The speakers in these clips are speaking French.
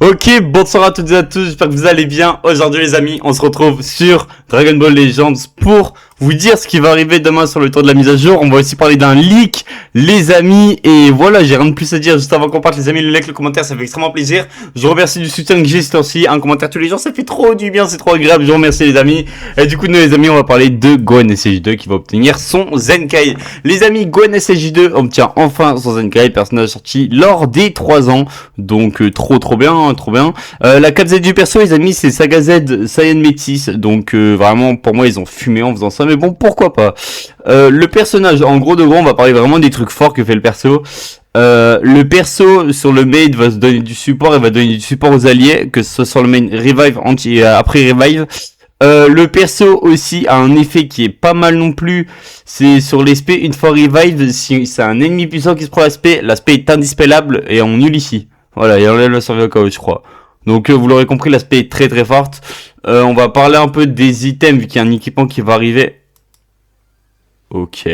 Ok, bonsoir à toutes et à tous, j'espère que vous allez bien. Aujourd'hui les amis, on se retrouve sur Dragon Ball Legends pour vous dire ce qui va arriver demain sur le tour de la mise à jour. On va aussi parler d'un leak, les amis, et voilà, j'ai rien de plus à dire juste avant qu'on parte les amis. Le like, le commentaire, ça fait extrêmement plaisir. Je vous remercie du soutien que j'ai ce temps-ci, un commentaire tous les jours, ça fait trop du bien, c'est trop agréable. Je vous remercie les amis. Et du coup nous les amis, on va parler de Gohan SJ2 qui va obtenir son Zenkai. Les amis, Gohan SJ2 obtient enfin son Zenkai, personnage sorti lors des 3 ans. Donc trop bien, hein, trop bien. La 4Z du perso les amis, c'est Saga Z Saiyan Métis. Donc vraiment pour moi ils ont fumé en faisant ça, mais bon pourquoi pas. Le personnage, en gros de gros, on va parler vraiment des trucs forts que fait le perso. Le perso sur le main va se donner du support, et va donner du support aux alliés, que ce soit sur le main revive après revive. Le perso aussi a un effet qui est pas mal non plus. C'est sur l'aspect, une fois revive, si c'est un ennemi puissant qui se prend l'aspect est indispellable et on nul ici. Voilà, il enlève la survie au chaos, je crois. Donc vous l'aurez compris, l'aspect est très forte. On va parler un peu des items vu qu'il y a un équipement qui va arriver. Ok.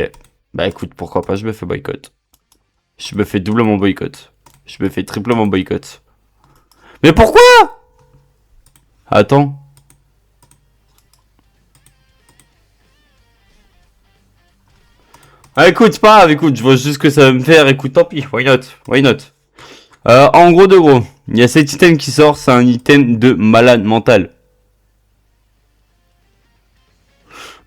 Bah écoute, pourquoi pas, je me fais boycott. Je me fais doublement boycott. Je me fais triplement boycott. Mais pourquoi? Attends. Ah écoute, c'est pas grave, écoute, je vois juste ce que ça va me faire, écoute, tant pis, why not, why not. En gros de gros, il y a cet item qui sort, c'est un item de malade mental.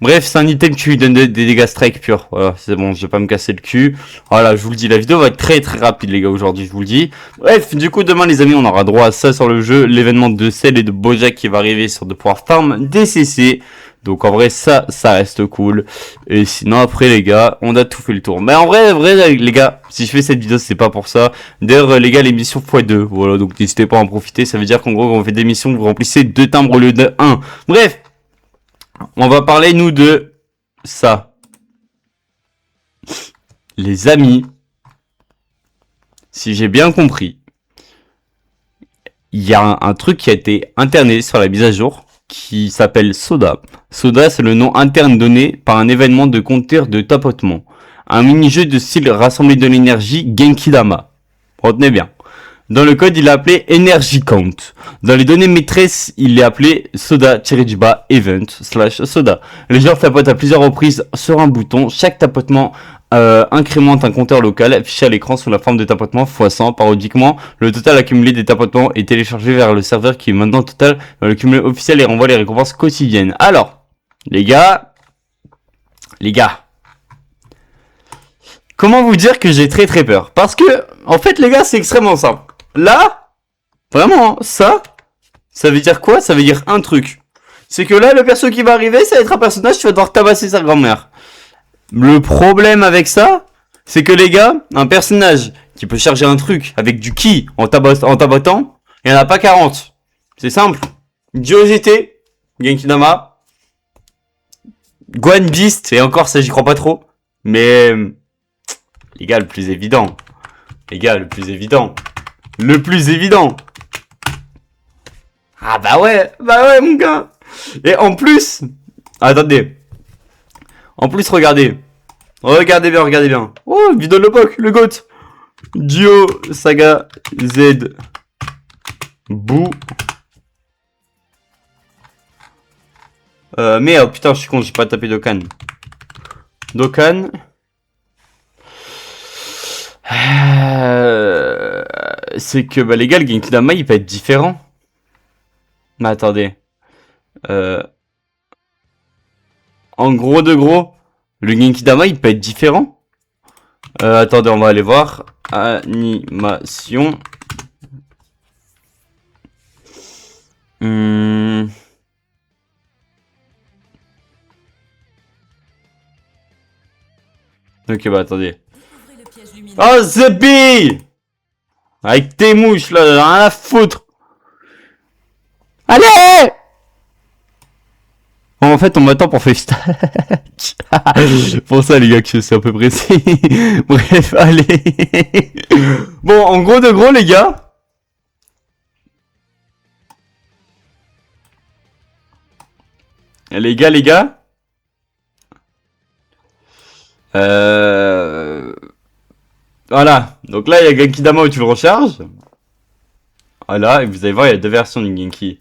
Bref, c'est un item qui lui donne des dégâts strike purs. Voilà, c'est bon, je vais pas me casser le cul. Voilà, je vous le dis, la vidéo va être très rapide les gars aujourd'hui, je vous le dis. Bref, du coup demain les amis, on aura droit à ça sur le jeu, l'événement de Cell et de Bojack qui va arriver sur de pouvoir farm DCC. Donc en vrai ça reste cool. Et sinon après les gars, on a tout fait le tour. Mais en vrai les gars, si je fais cette vidéo c'est pas pour ça. D'ailleurs les gars, les missions x2, voilà, donc n'hésitez pas à en profiter. Ça veut dire qu'en gros on fait des missions, vous remplissez 2 timbres au lieu de 1. Bref, on va parler nous de ça. Les amis, si j'ai bien compris, il y a un truc qui a été interné sur la mise à jour qui s'appelle Soda. Soda, c'est le nom interne donné par un événement de compteur de tapotement. Un mini-jeu de style rassembler de l'énergie Genkidama. Retenez bien. Dans le code, il est appelé Energy Count. Dans les données maîtresses, il est appelé Soda-Event/Soda. Les joueurs tapotent à plusieurs reprises sur un bouton. Chaque tapotement incrémente un compteur local affiché à l'écran sous la forme de tapotement x100 parodiquement. Le total accumulé des tapotements est téléchargé vers le serveur qui est maintenant total dans le cumulé officiel et renvoie les récompenses quotidiennes. Alors, les gars, comment vous dire que j'ai très peur? Parce que, en fait, les gars, c'est extrêmement simple. Là, vraiment, ça veut dire quoi? Ça veut dire un truc. C'est que là, le perso qui va arriver, ça va être un personnage qui va devoir tabasser sa grand-mère. Le problème avec ça, c'est que les gars, un personnage qui peut charger un truc avec du ki en tabotant, il n'y en a pas 40. C'est simple. Dio GT, Genkidama, Gohan Beast, et encore ça j'y crois pas trop. Mais, les gars, le plus évident. Le plus évident. Ah bah ouais mon gars. Et en plus, attendez. En plus, regardez bien. Oh, vidéo de l'époque, le GOAT. Dio, Saga, Z, Boo. Merde, putain, je suis con, j'ai pas tapé Dokkan. C'est que, bah les gars, le Genkidama, il peut être différent. Mais attendez. En gros de gros, le Genkidama, il peut être différent. Attendez, on va aller voir. Animation. Ok, bah attendez. Oh, Zebi! Avec tes mouches, là, rien à foutre. Allez! Bon, en fait, on m'attend pour FaceTime. Pour ça, les gars, que je suis un peu pressé. Bref, allez. Bon, en gros de gros, les gars. Les gars. Voilà. Donc là, il y a Genkidama où tu le recharges. Voilà, et vous allez voir, il y a deux versions du Genki.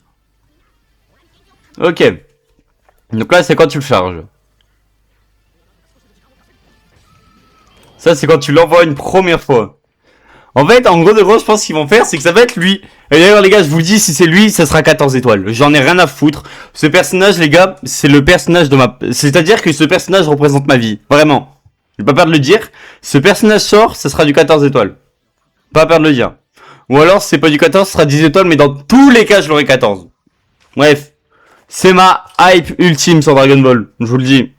Ok. Donc là, c'est quand tu le charges. Ça, c'est quand tu l'envoies une première fois. En fait, en gros, de gros, je pense qu'ils vont faire, c'est que ça va être lui. Et d'ailleurs, les gars, je vous dis, si c'est lui, ça sera 14 étoiles. J'en ai rien à foutre. Ce personnage, les gars, c'est le personnage de ma... C'est-à-dire que ce personnage représente ma vie. Vraiment. J'ai pas peur de le dire. Ce personnage sort, ça sera du 14 étoiles. Pas peur de le dire. Ou alors, si c'est pas du 14, ce sera 10 étoiles, mais dans tous les cas, je l'aurai 14. Bref. C'est ma hype ultime sur Dragon Ball. Je vous le dis.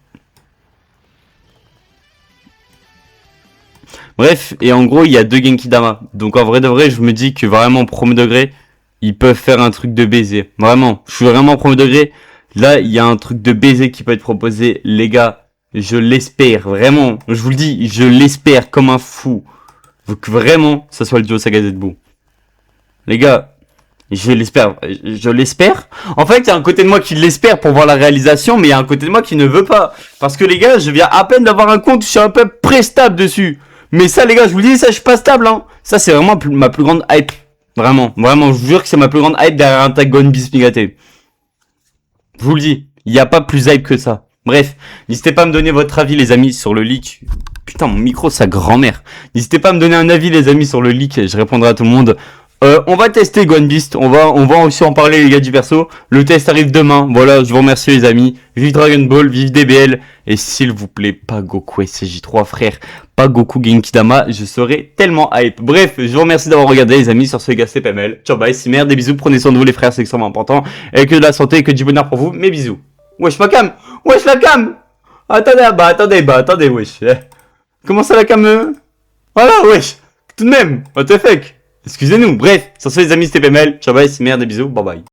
Bref, et en gros, il y a deux Genki Dama. Donc en vrai de vrai, je me dis que vraiment, premier degré, ils peuvent faire un truc de baiser. Vraiment, je suis vraiment premier degré. Là, il y a un truc de baiser qui peut être proposé. Les gars, je l'espère. Vraiment, je vous le dis, je l'espère comme un fou. Faut que vraiment, ça soit le duo Saga Zetsu. Les gars, je l'espère. Je l'espère. En fait, il y a un côté de moi qui l'espère pour voir la réalisation, mais il y a un côté de moi qui ne veut pas. Parce que les gars, je viens à peine d'avoir un compte, je suis un peu prestable dessus. Mais ça, les gars, je vous le dis, ça, je suis pas stable, hein. Ça, c'est vraiment ma plus grande hype. Vraiment, vraiment, je vous jure que c'est ma plus grande hype derrière un tag Gon Beast Migaté. Je vous le dis, il n'y a pas plus hype que ça. Bref, n'hésitez pas à me donner votre avis, les amis, sur le leak. Putain, mon micro, sa grand-mère. N'hésitez pas à me donner un avis, les amis, sur le leak. Je répondrai à tout le monde. On va tester Gon Beast. On va aussi en parler, les gars du perso. Le test arrive demain. Voilà, je vous remercie, les amis. Vive Dragon Ball, vive DBL. Et s'il vous plaît, pas Goku SCJ3, frère. Pas Goku Genki Dama. Je serai tellement hype. Bref, je vous remercie d'avoir regardé, les amis, sur ce gars CPML. Ciao, bye, c'est merde. Des bisous. Prenez soin de vous, les frères. C'est extrêmement important. Et que de la santé et que du bonheur pour vous. Mes bisous. Wesh, ma cam. Wesh, la cam. Attendez, wesh. Comment ça, la cam? Voilà, wesh. Tout de même. What the fuck? Excusez-nous. Bref, sur ce, les amis, c'était PML. Ciao, bye, c'est merde, des bisous. Bye bye.